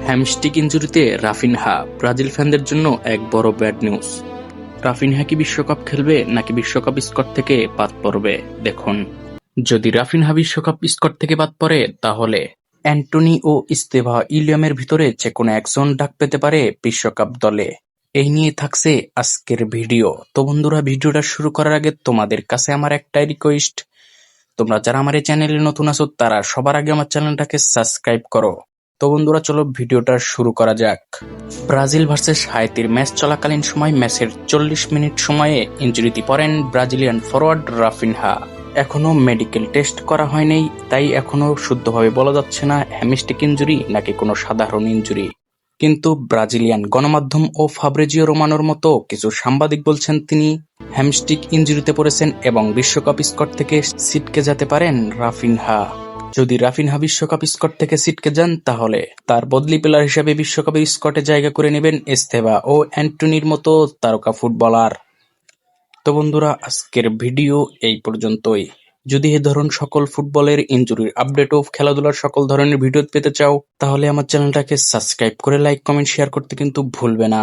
Hamstring ইনজুরিতে Raphinha, Brazil ফ্যানদের জন্য এক বড় ব্যাড নিউজ। রাফিনহা কি বিশ্বকাপ খেলবে নাকি বিশ্বকাপ স্কোয়াড থেকে বাদ পড়বে? দেখুন, যদি রাফিনহা বিশ্বকাপ স্কোয়াড থেকে বাদ পড়ে তাহলে অ্যান্টনি ও ইস্তেভা উইলিয়ামের ভিতরে যে কোনো একজন ডাক পেতে পারে বিশ্বকাপ দলে। এই নিয়ে থাকছে আজকের ভিডিও। তো বন্ধুরা, ভিডিওটা শুরু করার আগে তোমাদের কাছে আমার একটাই রিকোয়েস্ট, তোমরা যারা আমার এই চ্যানেলে নতুন আছো তারা সবার আগে আমার চ্যানেলটাকে সাবস্ক্রাইব করো। তো বন্ধুরা, চলো ভিডিওটা শুরু করা যাক। ব্রাজিল ভার্সেস হাইতির ম্যাচ চলাকালীন সময় ম্যাচের 40 মিনিট সময়ে ইনজুরিতে পড়েন ব্রাজিলিয়ান ফরওয়ার্ড রাফিনহা। এখনো মেডিকেল টেস্ট করা হয়নি, তাই এখনো শুদ্ধভাবে বলা যাচ্ছে না হ্যামস্ট্রিং ইনজুরি নাকি কোনো সাধারণ ইনজুরি। কিন্তু ব্রাজিলিয়ান গণমাধ্যম ও ফাব্রিজিও রোমানোর মতো কিছু সাংবাদিক বলছেন তিনি হ্যামস্ট্রিং ইনজুরিতে পড়েছেন এবং বিশ্বকাপ স্কোয়াড থেকে ছিটকে যেতে পারেন রাফিনহা। যদি রাফিনহা বিশ্বকাপ স্কোয়াড থেকে ছিটকে যান তাহলে তার বদলি প্লেয়ার হিসেবে বিশ্বকাপের স্কোয়াডে জায়গা করে নেবেন এস্তেভা ও অ্যান্টনির মতো তারকা ফুটবলার। তো বন্ধুরা, আজকের ভিডিও এই পর্যন্তই। যদি এ ধরনের সকল ফুটবলের ইনজুরির আপডেট ও খেলাধুলার সকল ধরনের ভিডিও পেতে চাও তাহলে আমার চ্যানেলটাকে সাবস্ক্রাইব করে লাইক, কমেন্ট, শেয়ার করতে কিন্তু ভুলবে না।